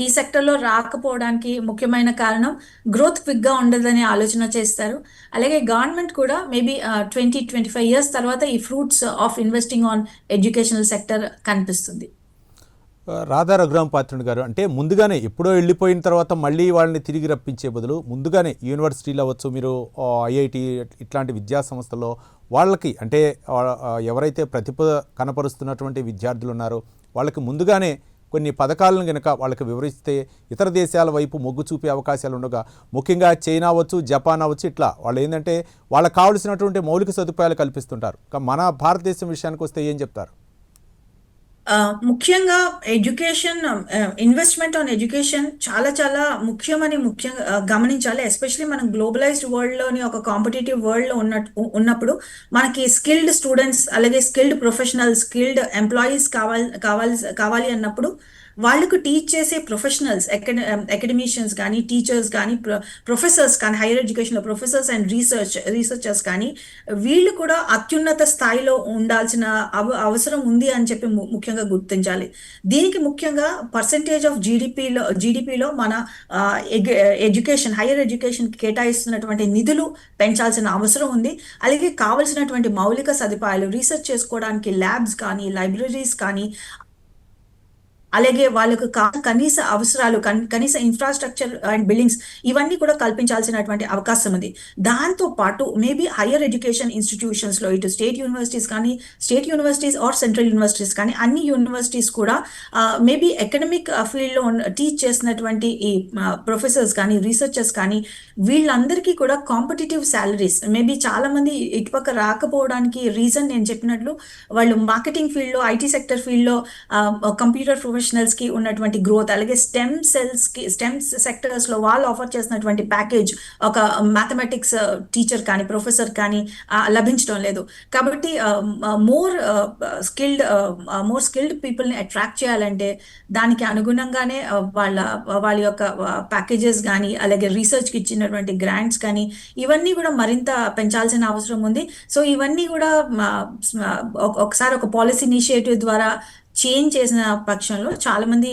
ఈ సెక్టర్లో రాకపోవడానికి ముఖ్యమైన కారణం గ్రోత్ క్విక్గా ఉండదని ఆలోచన చేస్తారు. అలాగే గవర్నమెంట్ కూడా మేబీ 20-25 years తర్వాత ఈ fruits of investing on educational sector కనిపిస్తుంది. రాధా రఘురామ్ పాత్రుడు గారు, అంటే ముందుగానే ఎప్పుడో వెళ్ళిపోయిన తర్వాత మళ్ళీ వాళ్ళని తిరిగి రప్పించే బదులు ముందుగానే యూనివర్సిటీలు అవ్వచ్చు, మీరు ఐఐటి ఇట్లాంటి విద్యా సంస్థల్లో వాళ్ళకి అంటే ఎవరైతే ప్రతిభ కనపరుస్తున్నటువంటి విద్యార్థులు ఉన్నారో వాళ్ళకి ముందుగానే కొన్ని పథకాలను కనుక వాళ్ళకి వివరిస్తే ఇతర దేశాల వైపు మొగ్గు చూపే అవకాశాలు ఉండగా, ముఖ్యంగా చైనా అవ్వచ్చు, జపాన్ అవ్వచ్చు, ఇట్లా వాళ్ళు ఏంటంటే వాళ్ళకి కావాల్సినటువంటి మౌలిక సదుపాయాలు కల్పిస్తుంటారు. మన భారతదేశం విషయానికి వస్తే ఏం చెప్తారు? ముఖ్యంగా ఎడ్యుకేషన్ ఇన్వెస్ట్మెంట్ ఆన్ ఎడ్యుకేషన్ చాలా చాలా ముఖ్యంగా గమనించాలి. ఎస్పెషలీ మనం గ్లోబలైజ్డ్ వరల్డ్లోని ఒక కాంపిటేటివ్ వరల్డ్లో ఉన్నప్పుడు మనకి స్కిల్డ్ స్టూడెంట్స్ అలాగే స్కిల్డ్ ప్రొఫెషనల్స్ స్కిల్డ్ ఎంప్లాయీస్ కావాలి అన్నప్పుడు వాళ్ళకు టీచ్ చేసే ప్రొఫెషనల్స్ అకాడమిషియన్స్ కానీ టీచర్స్ కానీ ప్రొఫెసర్స్ కానీ హైయర్ ఎడ్యుకేషన్లో ప్రొఫెసర్స్ అండ్ రీసెర్చర్స్ కానీ వీళ్ళు కూడా అత్యున్నత స్థాయిలో ఉండాల్సిన అవసరం ఉంది అని చెప్పి ముఖ్యంగా గుర్తించాలి. దీనికి ముఖ్యంగా పర్సెంటేజ్ ఆఫ్ జీడిపిలో మన ఎడ్యుకేషన్ హైయర్ ఎడ్యుకేషన్ కేటాయిస్తున్నటువంటి నిధులు పెంచాల్సిన అవసరం ఉంది. అలాగే కావలసినటువంటి మౌలిక సదుపాయాలు రీసెర్చ్ చేసుకోవడానికి ల్యాబ్స్ కానీ లైబ్రరీస్ కానీ అలాగే వాళ్ళకు కనీస అవసరాలు కనీస ఇన్ఫ్రాస్ట్రక్చర్ అండ్ బిల్డింగ్స్ ఇవన్నీ కూడా కల్పించాల్సినటువంటి అవకాశం ఉంది. దాంతో పాటు మేబీ హయ్యర్ ఎడ్యుకేషన్ ఇన్స్టిట్యూషన్స్లో ఇటు state universities or central universities కానీ అన్ని యూనివర్సిటీస్ కూడా మేబీ అకాడమిక్ ఫీల్డ్లో టీచ్ చేసినటువంటి ఈ ప్రొఫెసర్స్ కానీ రీసెర్చర్స్ కానీ వీళ్ళందరికీ కూడా కాంపిటేటివ్ శాలరీస్ మేబీ చాలా మంది ఇటుపక్క రాకపోవడానికి రీజన్ నేను చెప్పినట్లు వాళ్ళు మార్కెటింగ్ ఫీల్డ్లో ఐటీ సెక్టర్ ఫీల్డ్లో కంప్యూటర్ ప్రొఫెషనల్స్కి ఉన్నటువంటి గ్రోత్ అలాగే స్టెమ్ సెక్టర్స్లో వాళ్ళు ఆఫర్ చేసినటువంటి ప్యాకేజ్ ఒక మ్యాథమెటిక్స్ టీచర్ కానీ ప్రొఫెసర్ కానీ లభించడం లేదు. కాబట్టి మోర్ స్కిల్డ్ పీపుల్ని అట్రాక్ట్ చేయాలంటే దానికి అనుగుణంగానే వాళ్ళ యొక్క ప్యాకేజెస్ కానీ అలాగే రీసెర్చ్కి ఇచ్చినటువంటి గ్రాంట్స్ కానీ ఇవన్నీ కూడా మరింత పెంచాల్సిన అవసరం ఉంది. సో ఇవన్నీ కూడా ఒకసారి ఒక పాలసీ ఇనిషియేటివ్ ద్వారా చేంజ్ చేసిన పక్షంలో చాలా మంది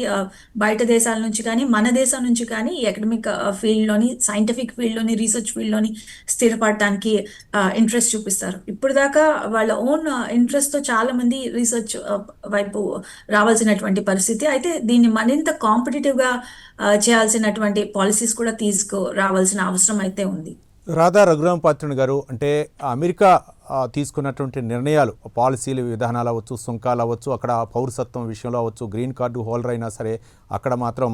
బయట దేశాల నుంచి కానీ మన దేశం నుంచి కానీ ఈ అకాడమిక్ ఫీల్డ్లోని సైంటిఫిక్ ఫీల్డ్లోని రీసెర్చ్ ఫీల్డ్లోని స్థిరపడటానికి ఇంట్రెస్ట్ చూపిస్తారు. ఇప్పుడు దాకా వాళ్ళ ఓన్ ఇంట్రెస్ట్తో చాలా మంది రీసెర్చ్ వైపు రావాల్సినటువంటి పరిస్థితి. అయితే దీన్ని మరింత కాంపిటేటివ్గా చేయాల్సినటువంటి పాలసీస్ కూడా రావాల్సిన అవసరం అయితే ఉంది. రాధా రఘురామ్ పాత్రుడు గారు, అంటే అమెరికా తీసుకున్నటువంటి నిర్ణయాలు పాలసీలు విధానాలు అవ్వచ్చు, సుంకాలు అవ్వచ్చు, అక్కడ పౌరసత్వం విషయంలో అవ్వచ్చు, గ్రీన్ కార్డు హోల్డర్ అయినా సరే అక్కడ మాత్రం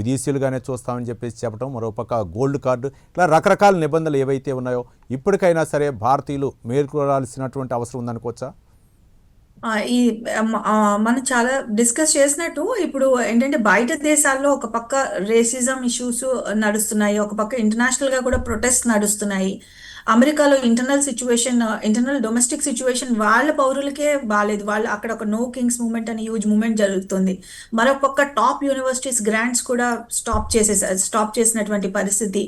విదేశీయులుగానే చూస్తామని చెప్పేసి చెప్పడం, మరోపక్క గోల్డ్ కార్డు, ఇట్లా రకరకాల నిబంధనలు ఏవైతే ఉన్నాయో ఇప్పటికైనా సరే భారతీయులు మేల్కొనాల్సినటువంటి అవసరం ఉందనుకోవచ్చా? మనం చాలా డిస్కస్ చేసినట్టు ఇప్పుడు ఏంటంటే బయట దేశాల్లో ఒక పక్క రేసిజం ఇష్యూస్ నడుస్తున్నాయి, ఒక పక్క ఇంటర్నేషనల్ గా కూడా ప్రొటెస్ట్ నడుస్తున్నాయి. అమెరికాలో ఇంటర్నల్ డొమెస్టిక్ సిచ్యువేషన్ వాళ్ళ పౌరులకే బాగాలేదు. వాళ్ళు అక్కడ ఒక నో కింగ్స్ మూవ్మెంట్ అని హ్యూజ్ మూవ్మెంట్ జరుగుతుంది. మరొక పక్క టాప్ యూనివర్సిటీస్ గ్రాంట్స్ కూడా స్టాప్ చేసినటువంటి పరిస్థితి.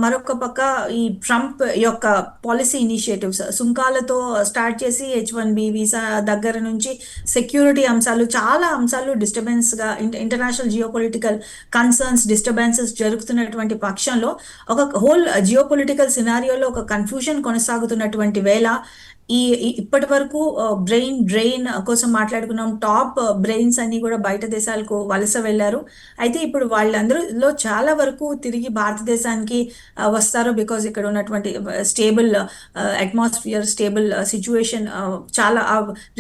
మరొక పక్క ఈ ట్రంప్ యొక్క పాలసీ ఇనిషియేటివ్స్ సుంకాలతో స్టార్ట్ చేసి H1B వీసా దగ్గర నుంచి సెక్యూరిటీ అంశాలు, చాలా అంశాలు డిస్టర్బెన్స్గా, ఇంటర్నేషనల్ జియోపొలిటికల్ కన్సర్న్స్, డిస్టర్బెన్సెస్ జరుగుతున్నటువంటి పక్షంలో ఒక హోల్ జియోపొలిటికల్ సినారియోలో ఒక కన్ఫ్యూజన్ కొనసాగుతున్నటువంటి వేళ ఇప్పటి వరకు బ్రెయిన్ డ్రెయిన్ కోసం మాట్లాడుకున్నాం. టాప్ బ్రెయిన్స్ అన్ని కూడా బయట దేశాలకు వలస వెళ్ళారు. అయితే ఇప్పుడు వాళ్ళందరిలో చాలా వరకు తిరిగి భారతదేశానికి వస్తారు. బికాజ్ ఇక్కడ ఉన్నటువంటి స్టేబుల్ అట్మాస్ఫియర్, స్టేబుల్ సిచ్యువేషన్, చాలా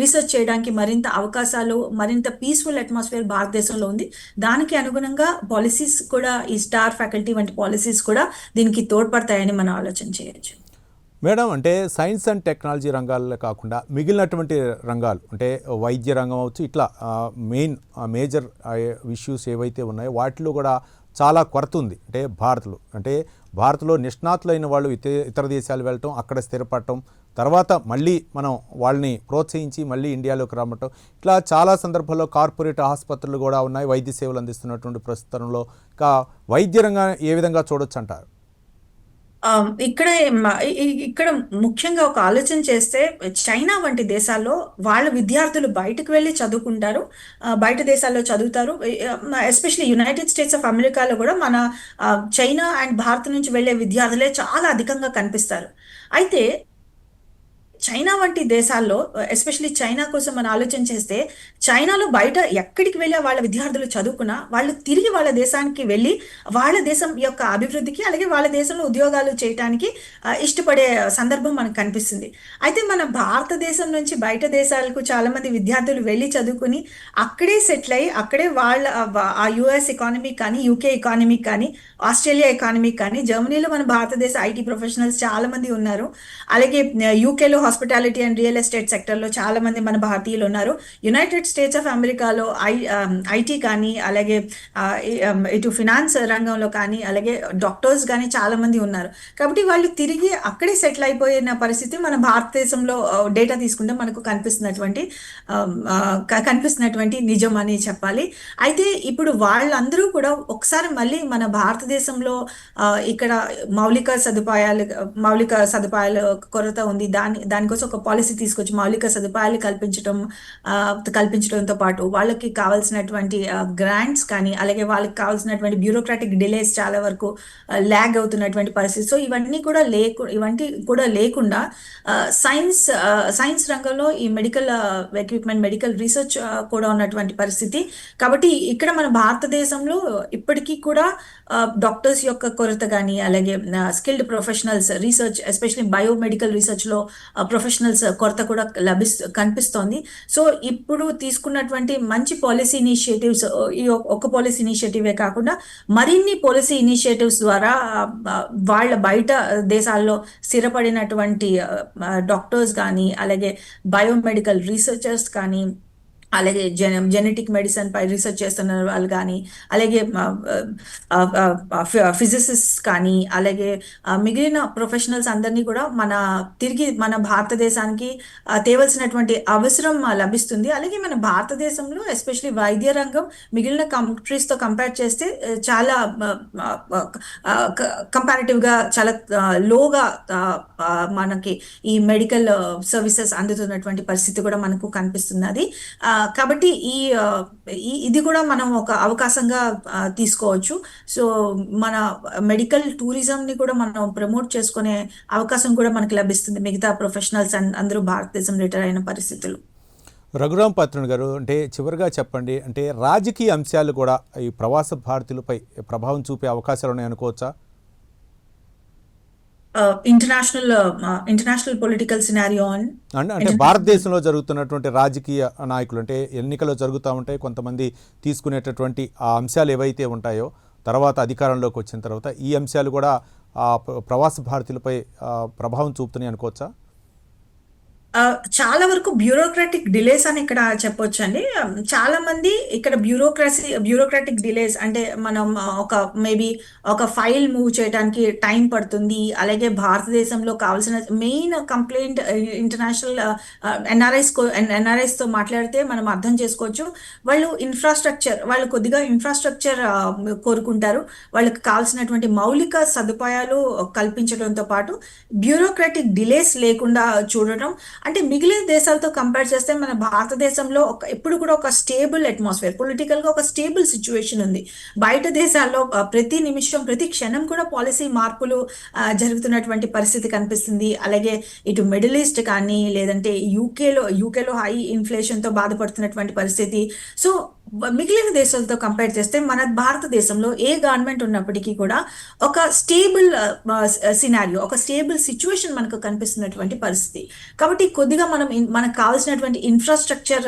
రీసెర్చ్ చేయడానికి మరింత అవకాశాలు, మరింత పీస్ఫుల్ అట్మాస్ఫియర్ భారతదేశంలో ఉంది. దానికి అనుగుణంగా పాలసీస్ కూడా, ఈ స్టార్ ఫ్యాకల్టీ వంటి పాలసీస్ కూడా దీనికి తోడ్పడతాయని మనం ఆలోచన చేయొచ్చు. మేడం, అంటే సైన్స్ అండ్ టెక్నాలజీ రంగాల్లో కాకుండా మిగిలినటువంటి రంగాలు, అంటే వైద్య రంగం అవచ్చు, ఇట్లా మేజర్ ఇష్యూస్ ఏవైతే ఉన్నాయో వాటిలో కూడా చాలా కొరత ఉంది. అంటే భారత్లో నిష్ణాతులైన వాళ్ళు ఇతర దేశాలు వెళ్ళటం, అక్కడ స్థిరపడటం, తర్వాత మళ్ళీ మనం వాళ్ళని ప్రోత్సహించి మళ్ళీ ఇండియాలోకి రావటం, ఇట్లా చాలా సందర్భాల్లో కార్పొరేట్ ఆసుపత్రులు కూడా ఉన్నాయి వైద్య సేవలు అందిస్తున్నటువంటి ప్రస్తుతంలో. ఇంకా వైద్య రంగాన్ని ఏ విధంగా చూడొచ్చు అంటారు? ఇక్కడ ముఖ్యంగా ఒక ఆలోచన చేస్తే, చైనా వంటి దేశాల్లో వాళ్ళ విద్యార్థులు బయటకు వెళ్ళి చదువుకుంటారు, బయట దేశాల్లో చదువుతారు. ఎస్పెషల్లీ యునైటెడ్ స్టేట్స్ ఆఫ్ అమెరికాలో కూడా మన చైనా అండ్ భారత్ నుంచి వెళ్ళే విద్యార్థులే చాలా అధికంగా కనిపిస్తారు. అయితే చైనా వంటి దేశాల్లో, ఎస్పెషల్లీ చైనా కోసం మనం ఆలోచన చేస్తే, చైనాలో బయట ఎక్కడికి వెళ్ళా వాళ్ళ విద్యార్థులు చదువుకున్నా వాళ్ళు తిరిగి వాళ్ళ దేశానికి వెళ్ళి వాళ్ళ దేశం యొక్క అభివృద్ధికి, అలాగే వాళ్ళ దేశంలో ఉద్యోగాలు చేయడానికి ఇష్టపడే సందర్భం మనకు కనిపిస్తుంది. అయితే మన భారతదేశం నుంచి బయట దేశాలకు చాలా మంది విద్యార్థులు వెళ్ళి చదువుకుని అక్కడే సెటిల్ అయ్యి, అక్కడే వాళ్ళ ఆ యుఎస్ ఎకానమీ కానీ, యూకే ఎకానమీ కానీ, ఆస్ట్రేలియా ఎకానమీ కానీ, జర్మనీలో మన భారతదేశ ఐటీ ప్రొఫెషనల్స్ చాలా మంది ఉన్నారు. అలాగే యూకేలో హాస్పిటాలిటీ అండ్ రియల్ ఎస్టేట్ సెక్టర్లో చాలా మంది మన భారతీయులు ఉన్నారు. యునైటెడ్ స్టేట్స్ ఆఫ్ అమెరికాలో ఐటీ కానీ, అలాగే ఇటు ఫినాన్స్ రంగంలో కానీ, అలాగే డాక్టర్స్ కానీ చాలా మంది ఉన్నారు. కాబట్టి వాళ్ళు తిరిగి అక్కడే సెటిల్ అయిపోయిన పరిస్థితి మన భారతదేశంలో డేటా తీసుకుంటే మనకు కనిపిస్తున్నటువంటి నిజం అని చెప్పాలి. అయితే ఇప్పుడు వాళ్ళందరూ కూడా ఒకసారి మళ్ళీ మన భారతదేశంలో ఇక్కడ మౌలిక సదుపాయాల కొరత ఉంది. దానికోసం ఒక పాలసీ తీసుకొచ్చి మౌలిక సదుపాయాలు కల్పించడంతో పాటు వాళ్ళకి కావాల్సినటువంటి గ్రాంట్స్ కానీ, అలాగే వాళ్ళకి కావాల్సినటువంటి బ్యూరోక్రాటిక్ డిలేస్ చాలా వరకు ల్యాగ్ అవుతున్నటువంటి పరిస్థితి. సో ఇవన్నీ కూడా లేకుండా సైన్స్ రంగంలో ఈ మెడికల్ ఎక్విప్మెంట్, మెడికల్ రీసెర్చ్ కూడా ఉన్నటువంటి పరిస్థితి. కాబట్టి ఇక్కడ మన భారతదేశంలో ఇప్పటికీ కూడా డాక్టర్స్ యొక్క కొరత కానీ, అలాగే skilled professionals research, especially biomedical రీసెర్చ్లో ప్రొఫెషనల్స్ కొరత కూడా కనిపిస్తోంది. సో ఇప్పుడు తీసుకున్నటువంటి మంచి పాలసీ ఇనిషియేటివ్స్, ఈ ఒక పాలసీ ఇనిషియేటివే కాకుండా మరిన్ని పాలసీ ఇనిషియేటివ్స్ ద్వారా వాళ్ళ బయట దేశాల్లో స్థిరపడినటువంటి డాక్టర్స్ కానీ, అలాగే బయోమెడికల్ రీసెర్చర్స్ కానీ, అలాగే జెనెటిక్ మెడిసిన్ పై రీసెర్చ్ చేస్తున్న వాళ్ళు కానీ, అలాగే ఫిజిసిస్ట్ కానీ, అలాగే మిగిలిన ప్రొఫెషనల్స్ అందరినీ కూడా తిరిగి మన భారతదేశానికి తేవలసినటువంటి అవసరం లభిస్తుంది. అలాగే మన భారతదేశంలో ఎస్పెషలీ వైద్య రంగం మిగిలిన కంట్రీస్తో కంపేర్ చేస్తే చాలా కంపారిటివ్గా చాలా లోగా మనకి ఈ మెడికల్ సర్వీసెస్ అందుతున్నటువంటి పరిస్థితి కూడా మనకు కనిపిస్తున్నది. కాబట్టి ఇది కూడా మనం ఒక అవకాశంగా తీసుకోవచ్చు. సో మన మెడికల్ టూరిజంని కూడా మనం ప్రమోట్ చేసుకునే అవకాశం కూడా మనకి లభిస్తుంది, మిగతా ప్రొఫెషనల్స్ అందరూ భారతదేశం రిటైర్ అయిన పరిస్థితులు. రఘురామ్ పత్రుని గారు, అంటే చివరిగా చెప్పండి, అంటే రాజకీయ అంశాలు కూడా ఈ ప్రవాస భారతీయులపై ప్రభావం చూపే అవకాశాలు ఉన్నాయనుకోవచ్చా? ఇంటర్నేషనల్ పొలిటికల్ సినారియో అంటే భారతదేశంలో జరుగుతున్నటువంటి రాజకీయ నాయకులు, అంటే ఎన్నికలు జరుగుతూ ఉంటాయి, కొంతమంది తీసుకునేటటువంటి ఆ అంశాలు ఏవైతే ఉంటాయో తర్వాత అధికారంలోకి వచ్చిన తర్వాత ఈ అంశాలు కూడా ప్రవాస భారతీయులపై ప్రభావం చూపుతున్నాయి అనుకోవచ్చా? చాలా వరకు బ్యూరోక్రాటిక్ డిలేస్ అని ఇక్కడ చెప్పొచ్చండి. చాలా మంది ఇక్కడ బ్యూరోక్రాటిక్ డిలేస్ అంటే మనం ఒక మేబీ ఒక ఫైల్ మూవ్ చేయడానికి టైం పడుతుంది. అలాగే భారతదేశంలో కావాల్సిన మెయిన్ కంప్లైంట్ ఇంటర్నేషనల్ ఎన్ఆర్ఐస్తో మాట్లాడితే మనం అర్థం చేసుకోవచ్చు. వాళ్ళు కొద్దిగా ఇన్ఫ్రాస్ట్రక్చర్ కోరుకుంటారు. వాళ్ళకి కావాల్సినటువంటి మౌలిక సదుపాయాలు కల్పించడంతో పాటు బ్యూరోక్రాటిక్ డిలేస్ లేకుండా చూడటం. అంటే మిగిలిన దేశాలతో కంపేర్ చేస్తే మన భారతదేశంలో ఎప్పుడు కూడా ఒక స్టేబుల్ అట్మాస్ఫియర్, పొలిటికల్గా ఒక స్టేబుల్ సిచ్యువేషన్ ఉంది. బయట దేశాల్లో ప్రతి నిమిషం ప్రతి క్షణం కూడా పాలసీ మార్పులు జరుగుతున్నటువంటి పరిస్థితి కనిపిస్తుంది. అలాగే ఇటు మిడిల్ ఈస్ట్ కానీ లేదంటే యూకేలో హై ఇన్ఫ్లేషన్తో బాధపడుతున్నటువంటి పరిస్థితి. సో మిగిలిన దేశాలతో కంపేర్ చేస్తే మన భారతదేశంలో ఏ గవర్నమెంట్ ఉన్నప్పటికీ కూడా ఒక స్టేబుల్ సినారియో, ఒక స్టేబుల్ సిచ్యువేషన్ మనకు కనిపిస్తున్నటువంటి పరిస్థితి. కాబట్టి కొద్దిగా మనకు కావాల్సినటువంటి ఇన్ఫ్రాస్ట్రక్చర్,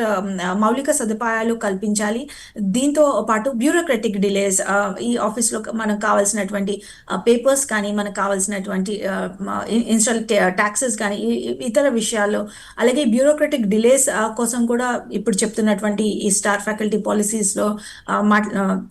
మౌలిక సదుపాయాలు కల్పించాలి. దీంతో పాటు బ్యూరోక్రటిక్ డిలేస్, ఈ ఆఫీస్లో మనకు కావాల్సినటువంటి పేపర్స్ కానీ మనకు కావాల్సినటువంటి ఇన్స్టాల్ ట్యాక్సెస్ కానీ ఇతర విషయాల్లో, అలాగే బ్యూరోక్రటిక్ డిలేస్ కోసం కూడా ఇప్పుడు చెప్తున్నటువంటి ఈ స్టార్ ఫ్యాకల్టీ పాలసీస్లో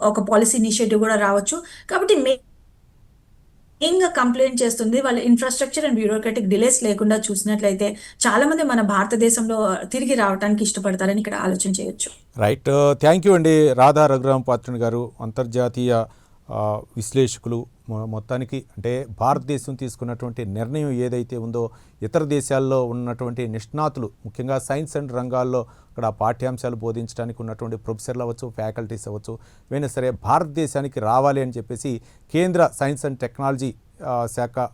ఒక పాలసీ ఇనిషియేటివ్ కూడా రావచ్చు. కాబట్టి మెయిన్గా కంప్లైంట్ చేస్తుంది వాళ్ళ ఇన్ఫ్రాస్ట్రక్చర్ అండ్ బ్యూరోక్రటిక్ డిలేస్ లేకుండా చూసినట్లయితే చాలా మంది మన భారతదేశంలో తిరిగి రావడానికి ఇష్టపడతారని ఇక్కడ ఆలోచన చేయొచ్చు. రైట్, థ్యాంక్ యూ అండి రాధా రఘురామపాత్రుని గారు, అంతర్జాతీయ విశ్లేషకులు. మొత్తానికి అంటే భారతదేశం తీసుకున్నటువంటి నిర్ణయం ఏదైతే ఉందో ఇతర దేశాల్లో ఉన్నటువంటి నిష్ణాతులు, ముఖ్యంగా సైన్స్ అండ్ రంగాల్లో అక్కడ పాఠ్యాంశాలు బోధించడానికి ఉన్నటువంటి ప్రొఫెసర్లు అవ్వచ్చు, ఫ్యాకల్టీస్ అవ్వచ్చు, ఏమైనా సరే భారతదేశానికి రావాలి అని చెప్పేసి కేంద్ర సైన్స్ అండ్ టెక్నాలజీ శాఖ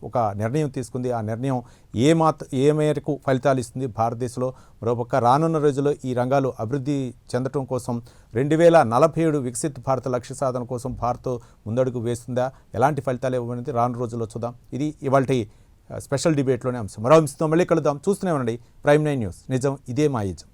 ఒక నిర్ణయం తీసుకుంది. ఆ నిర్ణయం ఏ మేరకు ఫలితాలు ఇస్తుంది భారతదేశంలో, మరోపక్క రానున్న రోజుల్లో ఈ రంగాలు అభివృద్ధి చెందడం కోసం 2047 వికసిత్ భారత లక్ష్య సాధన కోసం భారత్ ముందడుగు వేస్తుందా, ఎలాంటి ఫలితాలు ఇవ్వనేది రానున్న రోజుల్లో చూద్దాం. ఇది ఇవాల్టి స్పెషల్ డిబేట్లోనే అంశం. మరో అంశంతో మళ్ళీ కలుద్దాం. చూస్తూనే ఉండండి ప్రైమ్ 9 న్యూస్. నిజం ఇదే మా యజం.